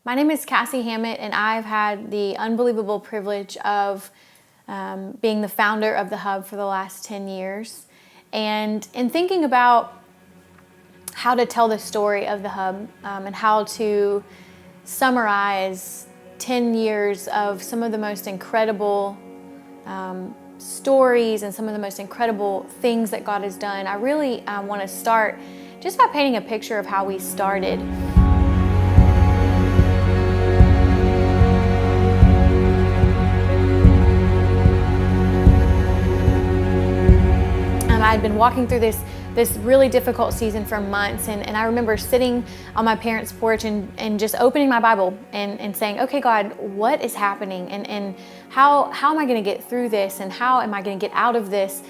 My name is Cassie Hammett, and I've had the unbelievable privilege of being the founder of the Hub for the last 10 years. And in thinking about how to tell the story of the Hub and how to summarize 10 years of some of the most incredible stories and some of the most incredible things that God has done, I really want to start just by painting a picture of how we started. I'd been walking through this really difficult season for months, and I remember sitting on my parents' porch and just opening my Bible and saying, okay, God, what is happening? And how am I going to get through this? And how am I going to get out of this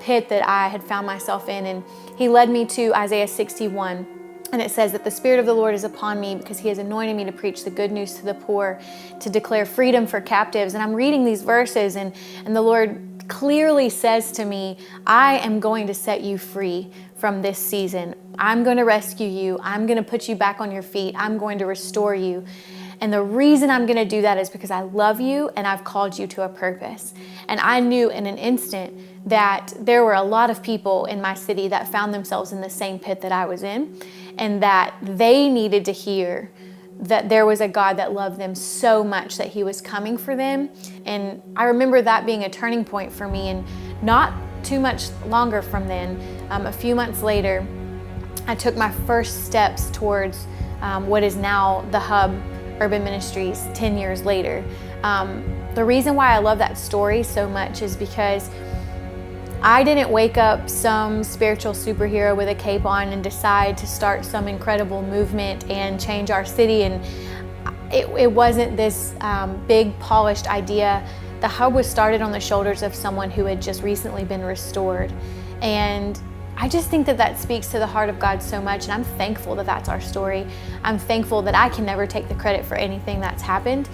pit that I had found myself in? And He led me to Isaiah 61. And it says that the Spirit of the Lord is upon me because He has anointed me to preach the good news to the poor, to declare freedom for captives. And I'm reading these verses, and the Lord clearly says to me, I am going to set you free from this season. I'm going to rescue you. I'm going to put you back on your feet. I'm going to restore you. And the reason I'm going to do that is because I love you and I've called you to a purpose. And I knew in an instant that there were a lot of people in my city that found themselves in the same pit that I was in, and that they needed to hear that there was a God that loved them so much that He was coming for them. And I remember that being a turning point for me. And not too much longer from then, a few months later, I took my first steps towards what is now the Hub Urban Ministries 10 years later. The reason why I love that story so much is because I didn't wake up some spiritual superhero with a cape on and decide to start some incredible movement and change our city. And it wasn't this big polished idea. The Hub was started on the shoulders of someone who had just recently been restored. And I just think that speaks to the heart of God so much. And I'm thankful that that's our story. I'm thankful that I can never take the credit for anything that's happened.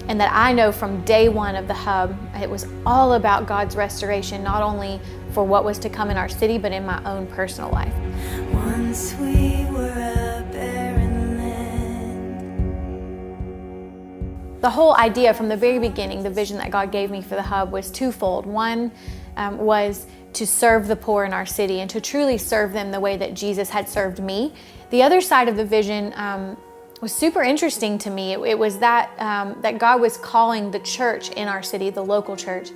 And that I know from day one of the Hub, it was all about God's restoration, not only for what was to come in our city, but in my own personal life. Once we were a barren land. The whole idea from the very beginning, the vision that God gave me for the Hub was twofold. One was to serve the poor in our city and to truly serve them the way that Jesus had served me. The other side of the vision was super interesting to me. It was that God was calling the church in our city, the local church,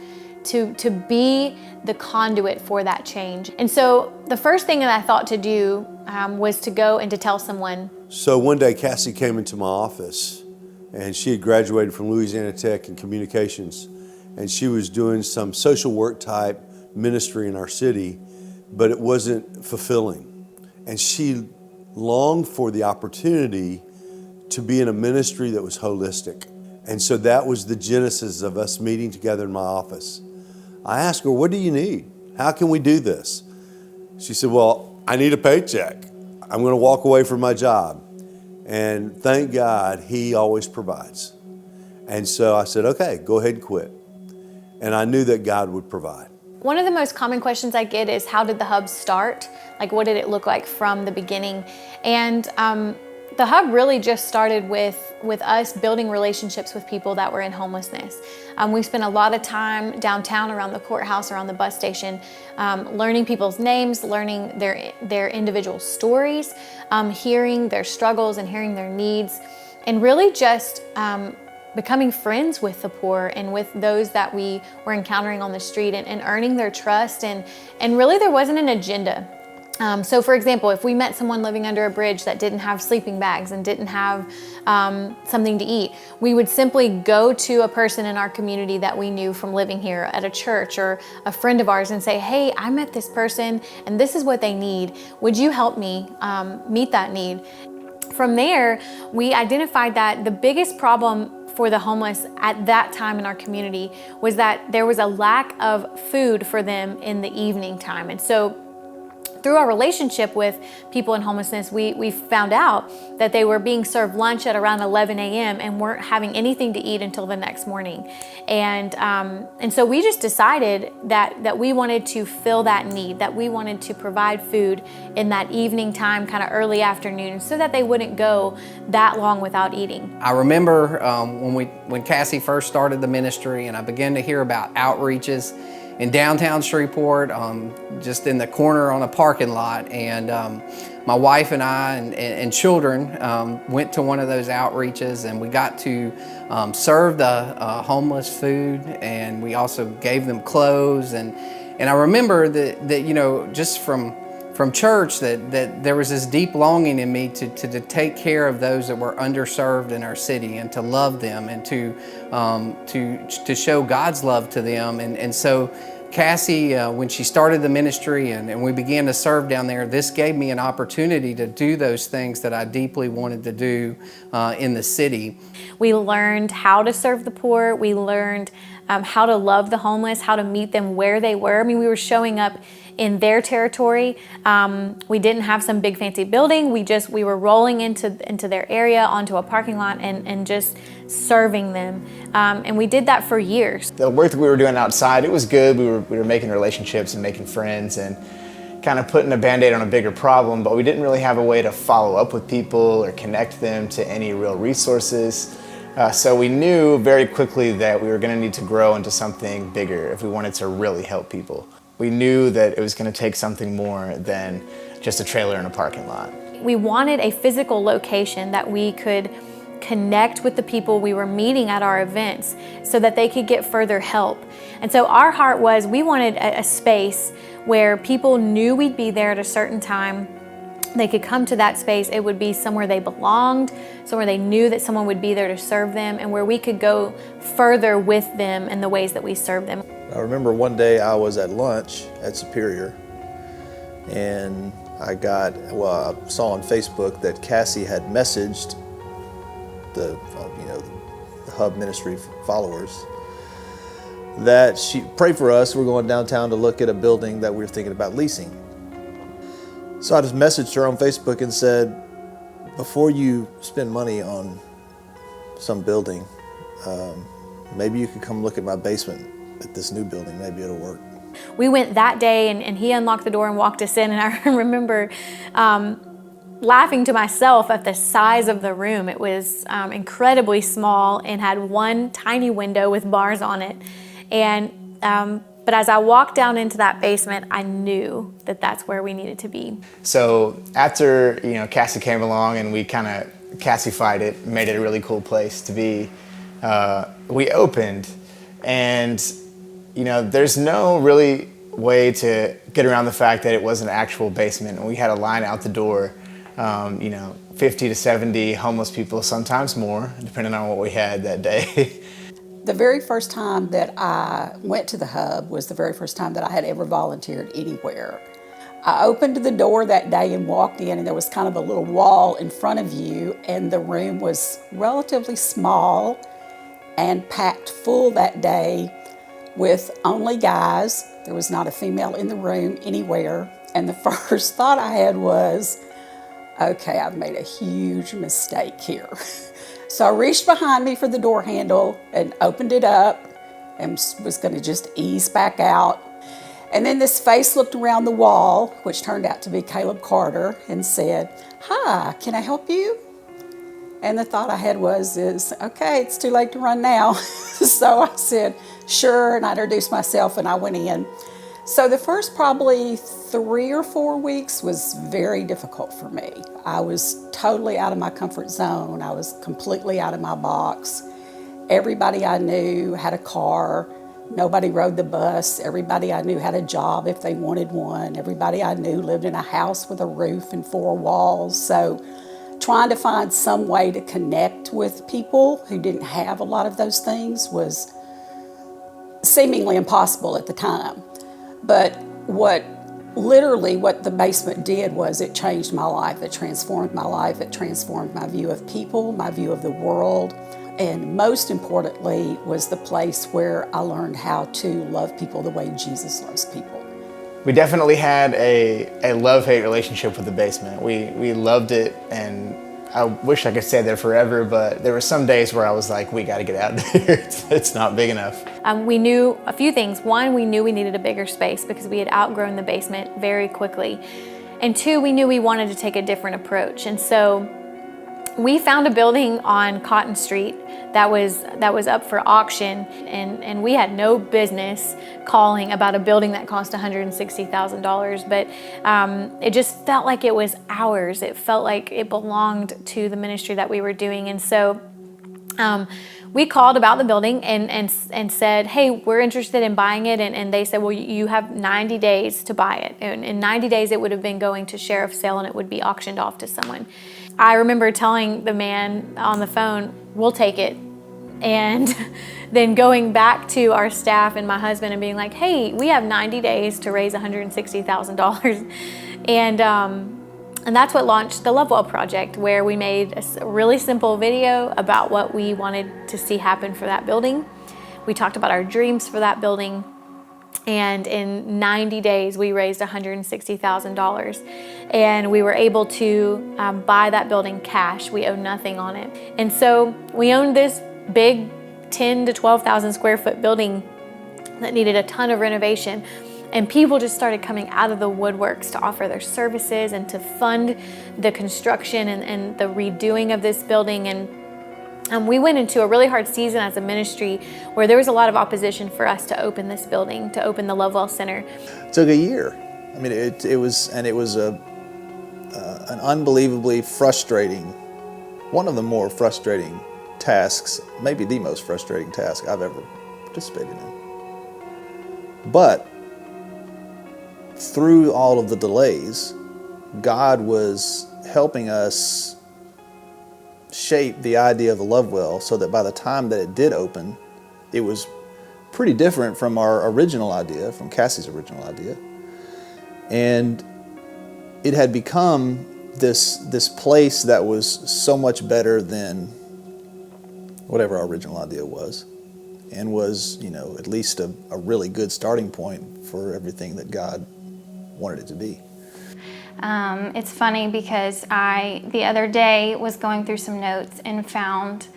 to be the conduit for that change. And so the first thing that I thought to do was to go and to tell someone. So one day Cassie came into my office, and she had graduated from Louisiana Tech in communications, and she was doing some social work type ministry in our city, but it wasn't fulfilling. And she longed for the opportunity to be in a ministry that was holistic. And so that was the genesis of us meeting together in my office. I asked her, what do you need? How can we do this? She said, well, I need a paycheck. I'm going to walk away from my job. And thank God, He always provides. And so I said, okay, go ahead and quit. And I knew that God would provide. One of the most common questions I get is, how did the Hub start? Like, what did it look like from the beginning? And the Hub really just started with us building relationships with people that were in homelessness. We spent a lot of time downtown around the courthouse, around the bus station, learning people's names, learning their individual stories, hearing their struggles and hearing their needs, and really just becoming friends with the poor and with those that we were encountering on the street, and earning their trust. And really there wasn't an agenda. So for example, if we met someone living under a bridge that didn't have sleeping bags and didn't have something to eat, we would simply go to a person in our community that we knew from living here at a church or a friend of ours and say, hey, I met this person and this is what they need. Would you help me meet that need? From there, we identified that the biggest problem for the homeless at that time in our community was that there was a lack of food for them in the evening time. And so through our relationship with people in homelessness, we found out that they were being served lunch at around 11 a.m. and weren't having anything to eat until the next morning. And so we just decided that we wanted to fill that need, that we wanted to provide food in that evening time, kind of early afternoon, so that they wouldn't go that long without eating. I remember when Cassie first started the ministry, and I began to hear about outreaches in downtown Shreveport, just in the corner on a parking lot. And my wife and I and children went to one of those outreaches, and we got to serve the homeless food, and we also gave them clothes. And I remember that you know, just from church, that there was this deep longing in me to take care of those that were underserved in our city, and to love them, and to show God's love to them. And so Cassie, when she started the ministry and we began to serve down there, this gave me an opportunity to do those things that I deeply wanted to do in the city. We learned how to serve the poor. We learned how to love the homeless, how to meet them where they were. I mean, we were showing up in their territory. We didn't have some big fancy building. We were rolling into their area, onto a parking lot, and just serving them. And we did that for years. The work that we were doing outside, it was good. We were making relationships and making friends and kind of putting a Band-Aid on a bigger problem, but we didn't really have a way to follow up with people or connect them to any real resources. So we knew very quickly that we were going to need to grow into something bigger if we wanted to really help people. We knew that it was going to take something more than just a trailer in a parking lot. We wanted a physical location that we could connect with the people we were meeting at our events so that they could get further help. And so our heart was, we wanted a space where people knew we'd be there at a certain time. They could come to that space. It would be somewhere they belonged, somewhere they knew that someone would be there to serve them, and where we could go further with them in the ways that we serve them. I remember one day I was at lunch at Superior, and I saw on Facebook that Cassie had messaged the Hub Ministry followers that she prayed for us. We're going downtown to look at a building that we were thinking about leasing. So I just messaged her on Facebook and said, before you spend money on some building, maybe you could come look at my basement at this new building. Maybe it'll work. We went that day, and he unlocked the door and walked us in, and I remember laughing to myself at the size of the room. It was incredibly small and had one tiny window with bars on it. But as I walked down into that basement, I knew that that's where we needed to be. So after Cassie came along and we kind of Cassified it, made it a really cool place to be, we opened, and there's no really way to get around the fact that it was an actual basement, and we had a line out the door. 50 to 70 homeless people, sometimes more, depending on what we had that day. The very first time that I went to the Hub was the very first time that I had ever volunteered anywhere. I opened the door that day and walked in, and there was kind of a little wall in front of you, and the room was relatively small and packed full that day with only guys. There was not a female in the room anywhere. And the first thought I had was, okay, I've made a huge mistake here. So I reached behind me for the door handle and opened it up and was going to just ease back out. And then this face looked around the wall, which turned out to be Caleb Carter, and said, "Hi, can I help you?" And the thought I had was, okay, it's too late to run now. So I said, sure, and I introduced myself and I went in. So the first probably 3 or 4 weeks was very difficult for me. I was totally out of my comfort zone. I was completely out of my box. Everybody I knew had a car. Nobody rode the bus. Everybody I knew had a job if they wanted one. Everybody I knew lived in a house with a roof and 4 walls. So trying to find some way to connect with people who didn't have a lot of those things was seemingly impossible at the time. But what the basement did was it changed my life. It transformed my life. It transformed my view of people, my view of the world. And most importantly was the place where I learned how to love people the way Jesus loves people. We definitely had a love-hate relationship with the basement. We loved it, and I wish I could stay there forever, but there were some days where I was like, we got to get out of here. It's not big enough. We knew a few things. One, we knew we needed a bigger space because we had outgrown the basement very quickly. And two, we knew we wanted to take a different approach. And so we found a building on Cotton Street that was up for auction, and we had no business calling about a building that cost $160,000, but it just felt like it was ours. It felt like it belonged to the ministry that we were doing. And so we called about the building and said, hey, we're interested in buying it. And they said, well, you have 90 days to buy it. And in 90 days, it would have been going to sheriff's sale and it would be auctioned off to someone. I remember telling the man on the phone, we'll take it. And then going back to our staff and my husband and being like, hey, we have 90 days to raise $160,000. And that's what launched the Lovewell Project, where we made a really simple video about what we wanted to see happen for that building. We talked about our dreams for that building. And in 90 days, we raised $160,000. And we were able to buy that building cash. We owed nothing on it. And so we owned this big 10 to 12,000 square foot building that needed a ton of renovation. And people just started coming out of the woodworks to offer their services and to fund the construction and the redoing of this building. And we went into a really hard season as a ministry where there was a lot of opposition for us to open this building, to open the Lovewell Center. It took a year. I mean, it was an unbelievably frustrating, one of the more frustrating tasks, maybe the most frustrating task I've ever participated in. But through all of the delays, God was helping us shape the idea of the Lovewell so that by the time that it did open, it was pretty different from our original idea, from Cassie's original idea. And it had become this place that was so much better than whatever our original idea was, and was, at least a really good starting point for everything that God wanted it to be. It's funny because the other day was going through some notes and found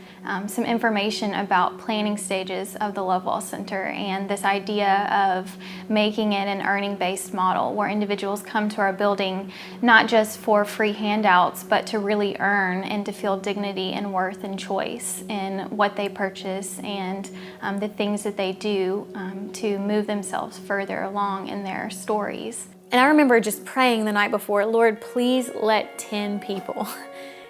some information about planning stages of the Lovewell Center and this idea of making it an earning-based model where individuals come to our building not just for free handouts, but to really earn and to feel dignity and worth and choice in what they purchase and the things that they do to move themselves further along in their stories. And I remember just praying the night before, Lord, please let 10 people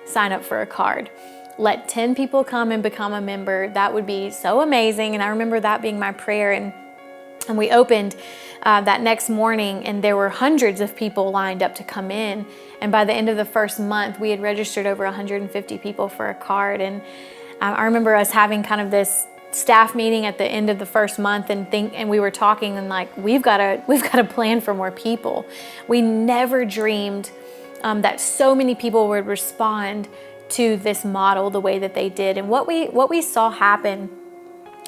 sign up for a card. Let 10 people come and become a member. That would be so amazing. And I remember that being my prayer. And we opened that next morning, and there were hundreds of people lined up to come in. And by the end of the first month, we had registered over 150 people for a card. And I remember us having kind of this staff meeting at the end of the first month and we were talking and like, we've got to plan for more people. We never dreamed that so many people would respond to this model the way that they did. And what we saw happen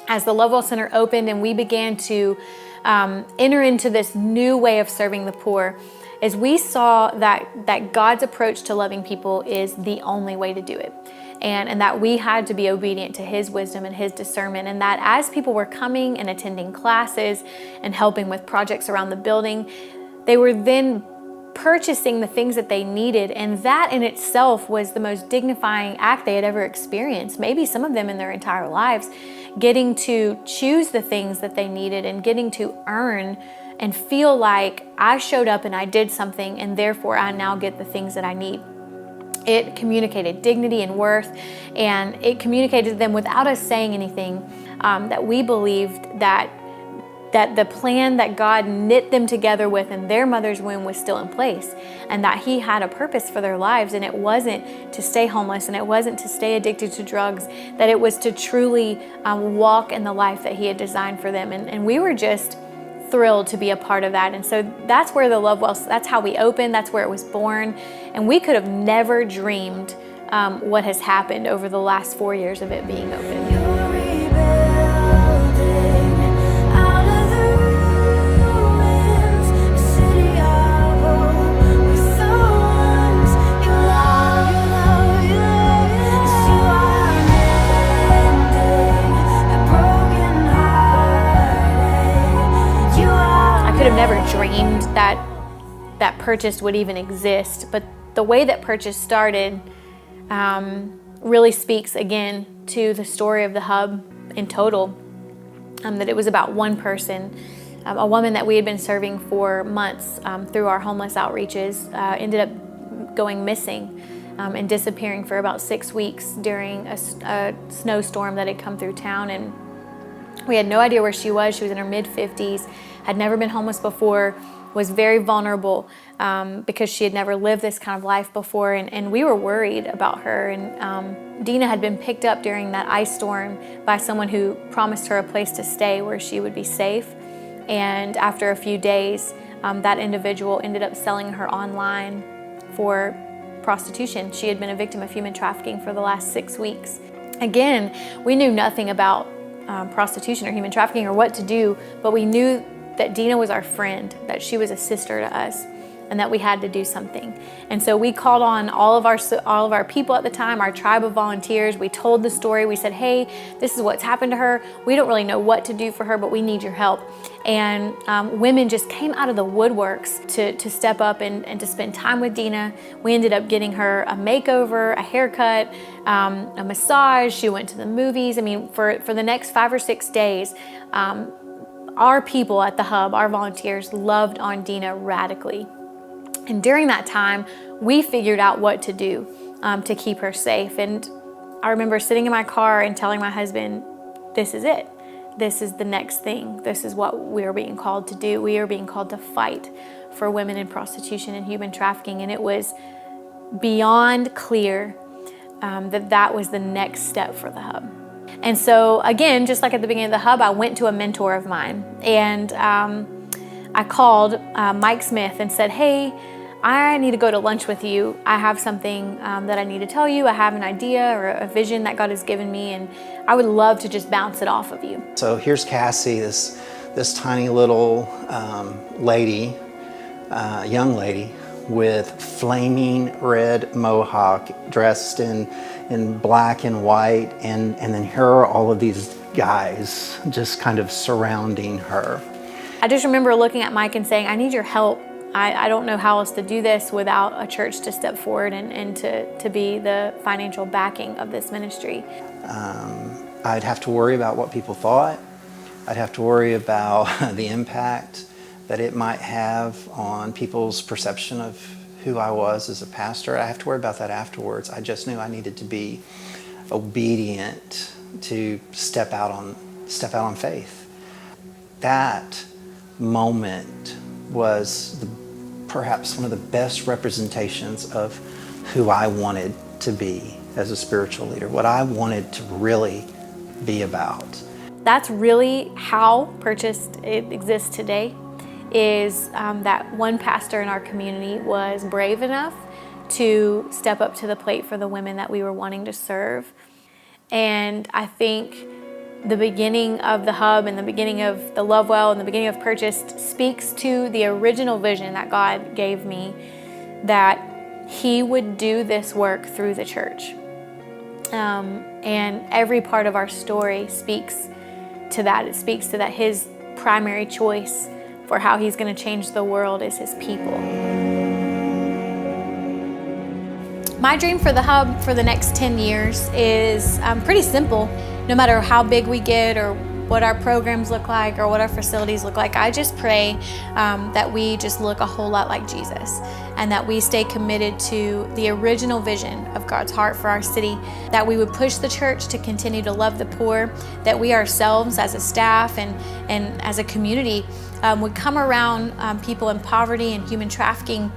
as the Lovewell Center opened and we began to enter into this new way of serving the poor is we saw that God's approach to loving people is the only way to do it. And that we had to be obedient to His wisdom and His discernment, and that as people were coming and attending classes and helping with projects around the building, they were then purchasing the things that they needed, and that in itself was the most dignifying act they had ever experienced, maybe some of them in their entire lives, getting to choose the things that they needed and getting to earn and feel like I showed up and I did something, and therefore I now get the things that I need. It communicated dignity and worth, and it communicated to them without us saying anything, that we believed that the plan that God knit them together with in their mother's womb was still in place, and that He had a purpose for their lives, and it wasn't to stay homeless, and it wasn't to stay addicted to drugs, that it was to truly walk in the life that He had designed for them. And we were just thrilled to be a part of that. And so that's where the Lovewell, that's how we opened, that's where it was born. And we could have never dreamed what has happened over the last 4 years of it being open. You're rebuilding out of the ruins. that Purchased would even exist. But the way that Purchased started really speaks again to the story of the hub in total. That it was about one person, a woman that we had been serving for months through our homeless outreaches, ended up going missing and disappearing for about 6 weeks during a snowstorm that had come through town. And we had no idea where she was. She was in her mid-50s, had never been homeless before, was very vulnerable because she had never lived this kind of life before, and we were worried about her. And Dina had been picked up during that ice storm by someone who promised her a place to stay where she would be safe. And after a few days, that individual ended up selling her online for prostitution. She had been a victim of human trafficking for the last 6 weeks. Again, we knew nothing about prostitution or human trafficking or what to do, but we knew that Dina was our friend, that she was a sister to us, and that we had to do something. And so we called on all of our people at the time, our tribe of volunteers. We told the story. We said, hey, this is what's happened to her. We don't really know what to do for her, but we need your help. And women just came out of the woodworks to step up and to spend time with Dina. We ended up getting her a makeover, a haircut, a massage. She went to the movies. I mean, for the next 5 or 6 days, our people at the hub, our volunteers, loved on Dina radically. And during that time, we figured out what to do to keep her safe. And I remember sitting in my car and telling my husband, this is it. This is the next thing. This is what we are being called to do. We are being called to fight for women in prostitution and human trafficking. And it was beyond clear that was the next step for the hub. And so again, just like at the beginning of the hub, I went to a mentor of mine, and I called Mike Smith and said, hey, I need to go to lunch with you. I have something that I need to tell you. I have an idea or a vision that God has given me, and I would love to just bounce it off of you. So here's Cassie, this tiny little lady, young lady, with flaming red mohawk, dressed in black and white, and then here are all of these guys just kind of surrounding her. I just remember looking at Mike and saying, I need your help. I don't know how else to do this without a church to step forward and to be the financial backing of this ministry. I'd have to worry about what people thought. I'd have to worry about the impact that it might have on people's perception of who I was as a pastor. I have to worry about that afterwards. I just knew I needed to be obedient to step out on faith. That moment was perhaps one of the best representations of who I wanted to be as a spiritual leader, what I wanted to really be about. That's really how Purchased exists today, is that one pastor in our community was brave enough to step up to the plate for the women that we were wanting to serve. And I think the beginning of the hub and the beginning of the Love Well and the beginning of Purchased speaks to the original vision that God gave me, that He would do this work through the church. And every part of our story speaks to that. It speaks to that His primary choice for how He's going to change the world is His people. My dream for the hub for the next 10 years is pretty simple. No matter how big we get or what our programs look like or what our facilities look like, I just pray that we just look a whole lot like Jesus, and that we stay committed to the original vision of God's heart for our city, that we would push the church to continue to love the poor, that we ourselves as a staff and as a community would come around people in poverty and human trafficking,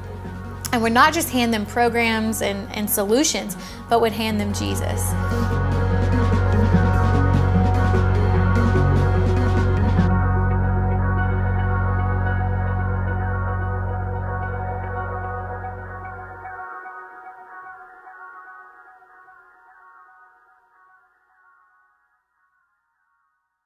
and would not just hand them programs and solutions, but would hand them Jesus.